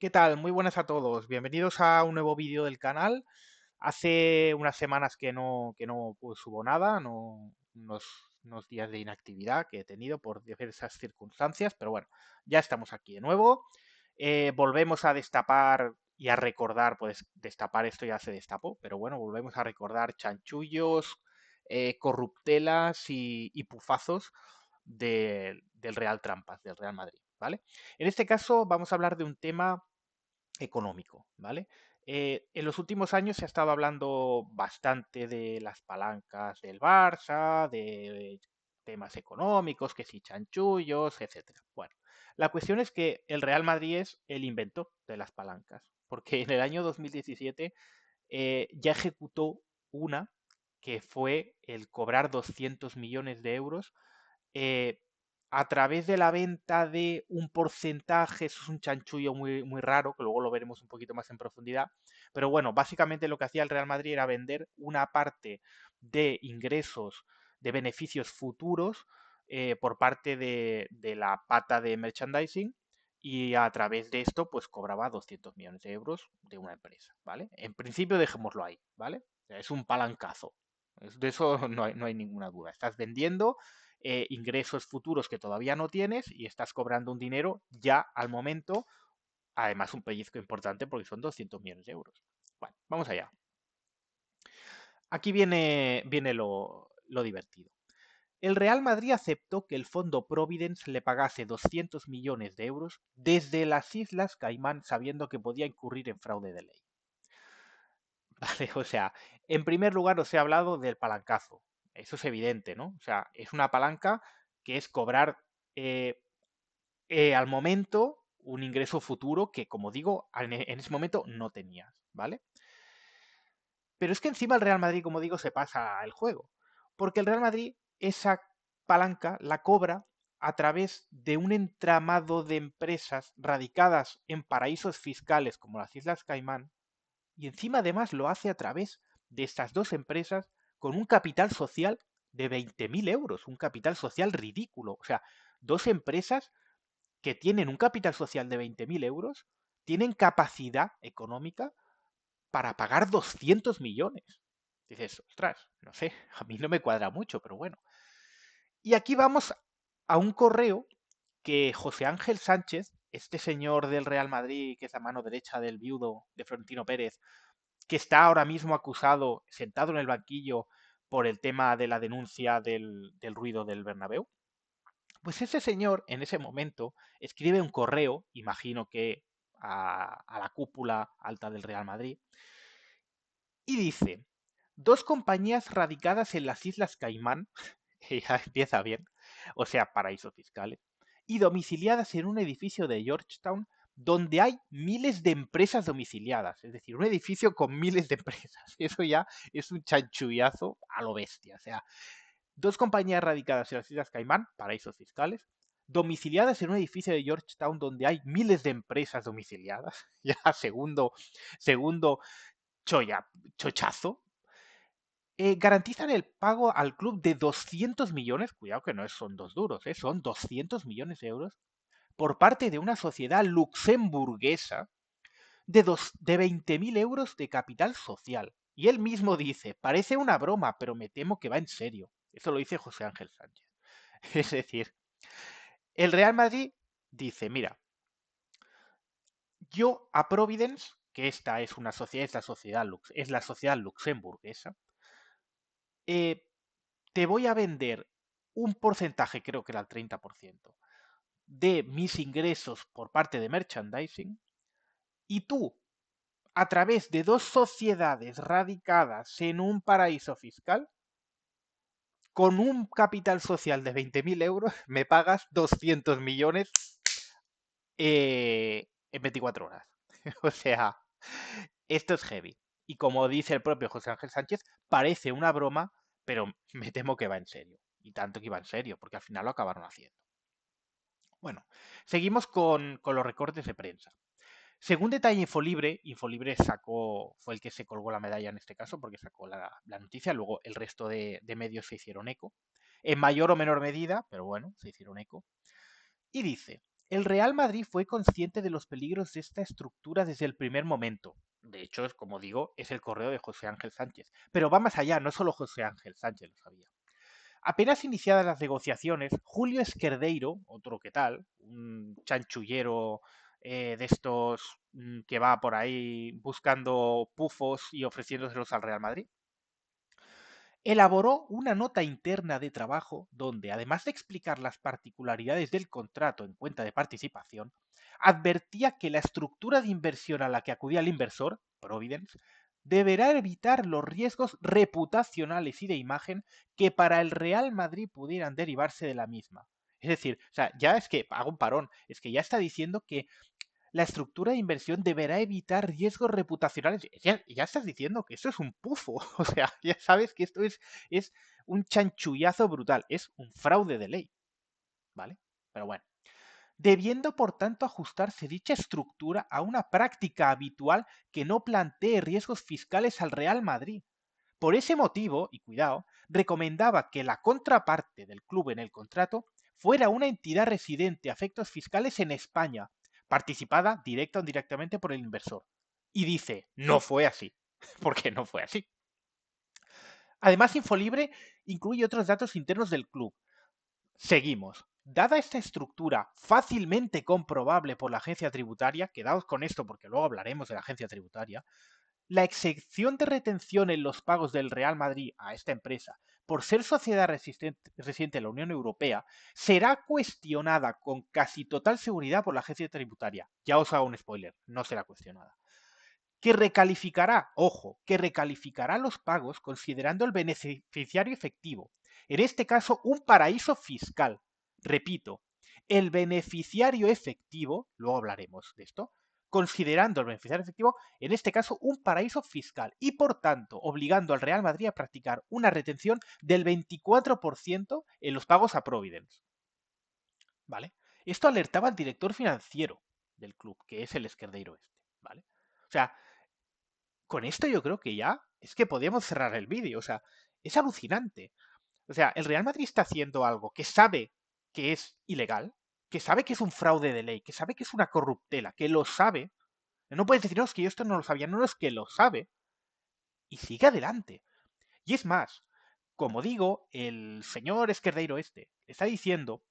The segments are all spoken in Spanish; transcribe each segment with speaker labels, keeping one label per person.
Speaker 1: ¿Qué tal? Muy buenas a todos. Bienvenidos a un nuevo vídeo del canal. Hace unas semanas que no pues, subo nada, unos días de inactividad que he tenido por diversas circunstancias, pero bueno, ya estamos aquí de nuevo. Volvemos a destapar y a recordar, pues destapar esto ya se destapó, pero bueno, volvemos a recordar chanchullos, corruptelas y pufazos del Real Trampas, del Real Madrid, ¿vale? En este caso vamos a hablar de un tema económico, ¿vale? En los últimos años se ha estado hablando bastante de las palancas del Barça, de temas económicos, que si chanchullos, etcétera. Bueno, la cuestión es que el Real Madrid es el inventor de las palancas, porque en el año 2017 ya ejecutó una que fue el cobrar 200 millones de euros eh, a través de la venta de un porcentaje. Eso es un chanchullo muy raro, que luego lo veremos un poquito más en profundidad. Pero bueno, básicamente lo que hacía el Real Madrid era vender una parte de ingresos, de beneficios futuros por parte de la pata de merchandising, y a través de esto pues cobraba 200 millones de euros de una empresa, ¿vale? En principio dejémoslo ahí, ¿vale? O sea, es un palancazo. De eso no hay ninguna duda. Estás vendiendo ingresos futuros que todavía no tienes y estás cobrando un dinero ya al momento, además un pellizco importante porque son 200 millones de euros. Bueno, vamos allá. Aquí viene lo divertido. El Real Madrid aceptó que el fondo Providence le pagase 200 millones de euros desde las Islas Caimán, sabiendo que podía incurrir en fraude de ley. Vale, o sea, en primer lugar os he hablado del palancazo. Eso es evidente, ¿no? O sea, es una palanca que es cobrar eh, al momento un ingreso futuro que, como digo, en ese momento no tenías, ¿vale? Pero es que encima el Real Madrid, como digo, se pasa el juego, porque el Real Madrid esa palanca la cobra a través de un entramado de empresas radicadas en paraísos fiscales como las Islas Caimán, y encima además lo hace a través de estas dos empresas con un capital social de 20.000 euros, un capital social ridículo. O sea, dos empresas que tienen un capital social de 20.000 euros, tienen capacidad económica para pagar 200 millones. Dices, ostras, no sé, a mí no me cuadra mucho, pero bueno. Y aquí vamos a un correo que José Ángel Sánchez, este señor del Real Madrid, que es la mano derecha del viudo de Florentino Pérez, que está ahora mismo acusado, sentado en el banquillo, por el tema de la denuncia del ruido del Bernabéu. Pues ese señor, en ese momento, escribe un correo, imagino que a la cúpula alta del Real Madrid, y dice: dos compañías radicadas en las Islas Caimán, que ya empieza bien, o sea, paraísos fiscales, y domiciliadas en un edificio de Georgetown donde hay miles de empresas domiciliadas, es decir, un edificio con miles de empresas. Eso ya es un chanchullazo a lo bestia. O sea, dos compañías radicadas en las Islas Caimán, paraísos fiscales, domiciliadas en un edificio de Georgetown donde hay miles de empresas domiciliadas. Ya segundo choya, chochazo. Garantizan el pago al club de 200 millones, cuidado que no son dos duros, son 200 millones de euros, por parte de una sociedad luxemburguesa de 20.000 euros de capital social. Y él mismo dice: parece una broma, pero me temo que va en serio. Eso lo dice José Ángel Sánchez. Es decir, el Real Madrid dice: mira, yo a Providence, que esta es una sociedad, es la sociedad luxemburguesa, eh, te voy a vender un porcentaje, creo que era el 30%, de mis ingresos por parte de merchandising, y tú, a través de dos sociedades radicadas en un paraíso fiscal, con un capital social de 20.000 euros, me pagas 200 millones en 24 horas. O sea, esto es heavy. Y como dice el propio José Ángel Sánchez, parece una broma, pero me temo que va en serio. Y tanto que iba en serio, porque al final lo acabaron haciendo. Bueno, seguimos con los recortes de prensa. Según detalla Infolibre fue el que se colgó la medalla en este caso, porque sacó la noticia. Luego el resto de medios se hicieron eco, en mayor o menor medida, pero bueno, se hicieron eco. Y dice: El Real Madrid fue consciente de los peligros de esta estructura desde el primer momento. De hecho, como digo, es el correo de José Ángel Sánchez. Pero va más allá, no solo José Ángel Sánchez lo sabía. Apenas iniciadas las negociaciones, Julio Esquerdeiro, otro que tal, un chanchullero de estos que va por ahí buscando pufos y ofreciéndoselos al Real Madrid, elaboró una nota interna de trabajo donde, además de explicar las particularidades del contrato en cuenta de participación, advertía que la estructura de inversión a la que acudía el inversor, Providence, deberá evitar los riesgos reputacionales y de imagen que para el Real Madrid pudieran derivarse de la misma. Es decir, o sea, ya es que hago un parón, es que ya está diciendo que la estructura de inversión deberá evitar riesgos reputacionales. Ya estás diciendo que esto es un pufo. O sea, ya sabes que esto es un chanchullazo brutal. Es un fraude de ley. ¿Vale? Pero bueno. Debiendo, por tanto, ajustarse dicha estructura a una práctica habitual que no plantee riesgos fiscales al Real Madrid. Por ese motivo, y cuidado, recomendaba que la contraparte del club en el contrato fuera una entidad residente a efectos fiscales en España, participada directa o indirectamente por el inversor. Y dice, no fue así, porque no fue así. Además, Infolibre incluye otros datos internos del club. Seguimos. Dada esta estructura fácilmente comprobable por la agencia tributaria, quedaos con esto porque luego hablaremos de la agencia tributaria, la exención de retención en los pagos del Real Madrid a esta empresa por ser sociedad residente en la Unión Europea será cuestionada con casi total seguridad por la agencia tributaria. Ya os hago un spoiler, no será cuestionada. Que recalificará, ojo, que recalificará los pagos considerando el beneficiario efectivo, en este caso un paraíso fiscal. Repito, el beneficiario efectivo, luego hablaremos de esto, considerando el beneficiario efectivo, en este caso un paraíso fiscal, y por tanto obligando al Real Madrid a practicar una retención del 24% en los pagos a Providence. ¿Vale? Esto alertaba al director financiero del club, que es el Esquerdeiro este. ¿Vale? O sea, con esto yo creo que ya es que podíamos cerrar el vídeo. O sea, es alucinante. O sea, el Real Madrid está haciendo algo que sabe que es ilegal, que sabe que es un fraude de ley, que sabe que es una corruptela, que lo sabe. No puedes decir, no, es que yo esto no lo sabía, no, es que lo sabe. Y sigue adelante. Y es más, como digo, el señor Esquerdeiro este está diciendo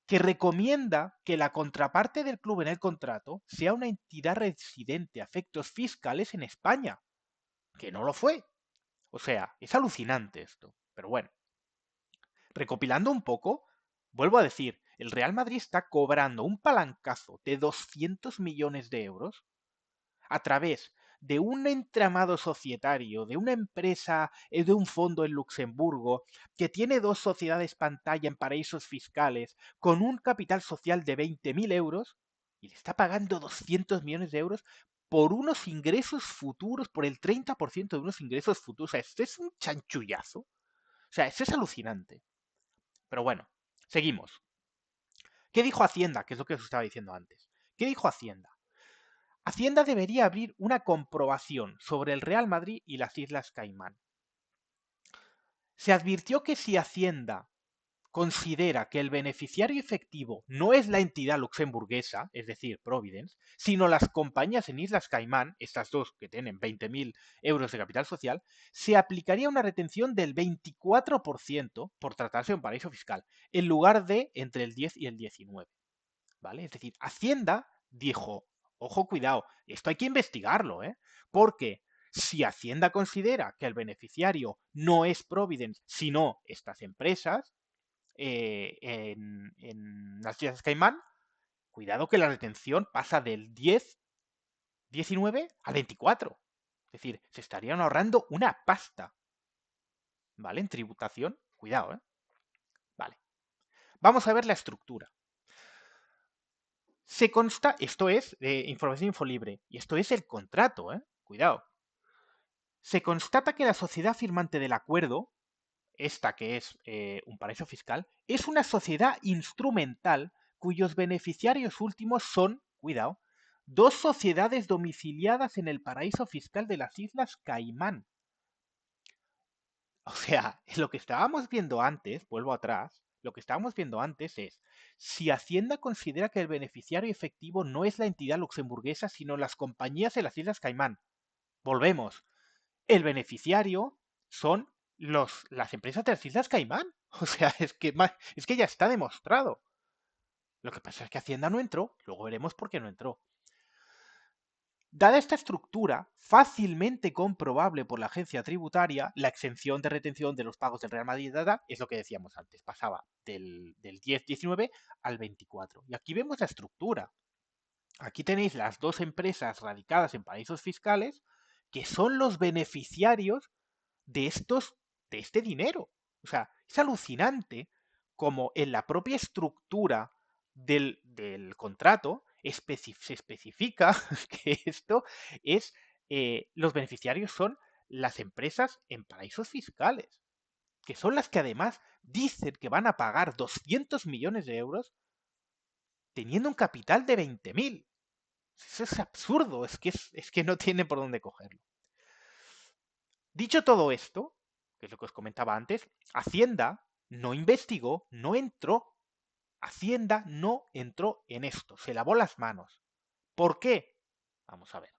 Speaker 1: que recomienda que la contraparte del club en el contrato sea una entidad residente a efectos fiscales en España, que no lo fue. O sea, es alucinante esto. Pero bueno, recopilando un poco, vuelvo a decir, el Real Madrid está cobrando un palancazo de 200 millones de euros a través de un entramado societario, de una empresa, de un fondo en Luxemburgo, que tiene dos sociedades pantalla en paraísos fiscales, con un capital social de 20.000 euros, y le está pagando 200 millones de euros por unos ingresos futuros, por el 30% de unos ingresos futuros. O sea, esto es un chanchullazo. O sea, esto es alucinante. Pero bueno, seguimos. ¿Qué dijo Hacienda? Que es lo que os estaba diciendo antes. ¿Qué dijo Hacienda? Hacienda debería abrir una comprobación sobre el Real Madrid y las Islas Caimán. Se advirtió que si Hacienda considera que el beneficiario efectivo no es la entidad luxemburguesa, es decir, Providence, sino las compañías en Islas Caimán, estas dos que tienen 20.000 euros de capital social, se aplicaría una retención del 24% por tratarse de un paraíso fiscal, en lugar de entre el 10 y el 19. ¿Vale? Es decir, Hacienda dijo, ojo, cuidado, esto hay que investigarlo, ¿eh? Porque si Hacienda considera que el beneficiario no es Providence, sino estas empresas en las Islas Caimán, cuidado que la retención pasa del 10, 19 al 24. Es decir, se estarían ahorrando una pasta. ¿Vale? En tributación, cuidado, ¿eh? Vale. Vamos a ver la estructura. Se consta, esto es información infolibre, y esto es el contrato, cuidado. Se constata que la sociedad firmante del acuerdo, esta que es un paraíso fiscal, es una sociedad instrumental cuyos beneficiarios últimos son, cuidado, dos sociedades domiciliadas en el paraíso fiscal de las Islas Caimán. O sea, lo que estábamos viendo antes, vuelvo atrás, lo que estábamos viendo antes es, si Hacienda considera que el beneficiario efectivo no es la entidad luxemburguesa, sino las compañías de las Islas Caimán. Volvemos. El beneficiario son las empresas de las Islas Caimán. O sea, es que ya está demostrado. Lo que pasa es que Hacienda no entró, luego veremos por qué no entró. Dada esta estructura, fácilmente comprobable por la agencia tributaria, la exención de retención de los pagos del Real Madrid es lo que decíamos antes, pasaba del 10-19 al 24. Y aquí vemos la estructura. Aquí tenéis las dos empresas radicadas en paraísos fiscales que son los beneficiarios de de este dinero. O sea, es alucinante como en la propia estructura del contrato se especifica que esto es, los beneficiarios son las empresas en paraísos fiscales, que son las que además dicen que van a pagar 200 millones de euros teniendo un capital de 20.000. Eso es absurdo, es que no tiene por dónde cogerlo. Dicho todo esto, que es lo que os comentaba antes, Hacienda no investigó, no entró. Hacienda no entró en esto, se lavó las manos. ¿Por qué? Vamos a ver.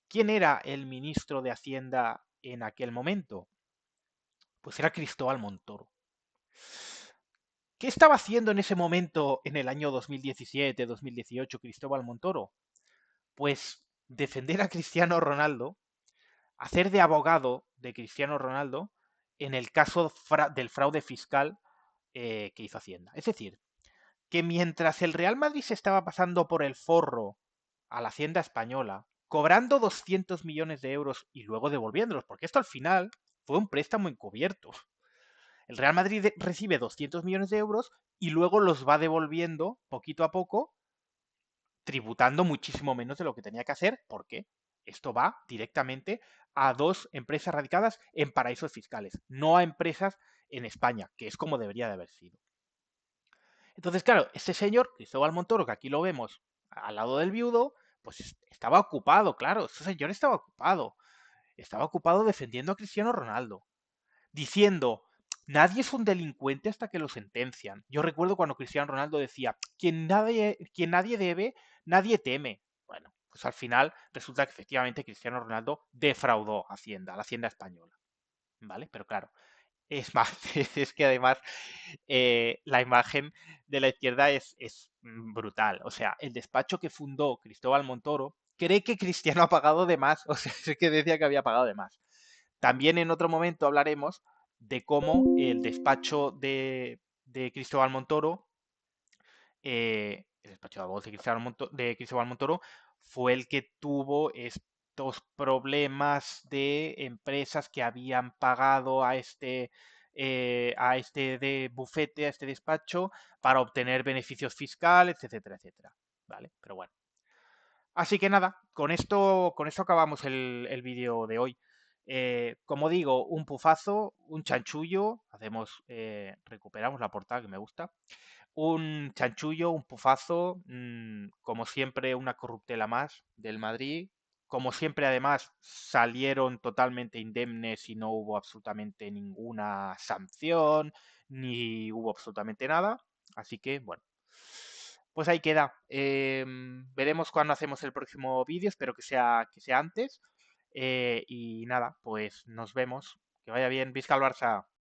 Speaker 1: ¿Quién era el ministro de Hacienda en aquel momento? Pues era Cristóbal Montoro. ¿Qué estaba haciendo en ese momento, en el año 2017-2018, Cristóbal Montoro? Pues defender a Cristiano Ronaldo, hacer de abogado de Cristiano Ronaldo en el caso del fraude fiscal que hizo Hacienda. Es decir, que mientras el Real Madrid se estaba pasando por el forro a la Hacienda española, cobrando 200 millones de euros y luego devolviéndolos, porque esto al final fue un préstamo encubierto. El Real Madrid recibe 200 millones de euros y luego los va devolviendo poquito a poco, tributando muchísimo menos de lo que tenía que hacer, porque esto va directamente a dos empresas radicadas en paraísos fiscales, no a empresas en España, que es como debería de haber sido. Entonces, claro, este señor, Cristóbal Montoro, que aquí lo vemos al lado del viudo, pues estaba ocupado, claro, este señor estaba ocupado defendiendo a Cristiano Ronaldo, diciendo, nadie es un delincuente hasta que lo sentencian. Yo recuerdo cuando Cristiano Ronaldo decía, quien nadie debe, nadie teme. Bueno, pues al final resulta que efectivamente Cristiano Ronaldo defraudó a Hacienda, a la Hacienda española. ¿Vale? Pero claro, es más, es que además la imagen de la izquierda es brutal. O sea, el despacho que fundó Cristóbal Montoro cree que Cristiano ha pagado de más. O sea, es que decía que había pagado de más. También en otro momento hablaremos de cómo el despacho de Cristóbal Montoro, el despacho de abogados de Cristóbal Montoro, fue el que tuvo estos problemas de empresas que habían pagado a este de bufete, a este despacho, para obtener beneficios fiscales, etcétera, etcétera. ¿Vale? Pero bueno. Así que nada, con esto acabamos el vídeo de hoy. Como digo, un pufazo, un chanchullo, recuperamos la portada que me gusta, un chanchullo, un pufazo, como siempre una corruptela más del Madrid. Como siempre, además, salieron totalmente indemnes y no hubo absolutamente ninguna sanción, ni hubo absolutamente nada. Así que, bueno, pues ahí queda. Veremos cuándo hacemos el próximo vídeo, espero que sea antes. Y nada, pues nos vemos. Que vaya bien, Visca el Barça.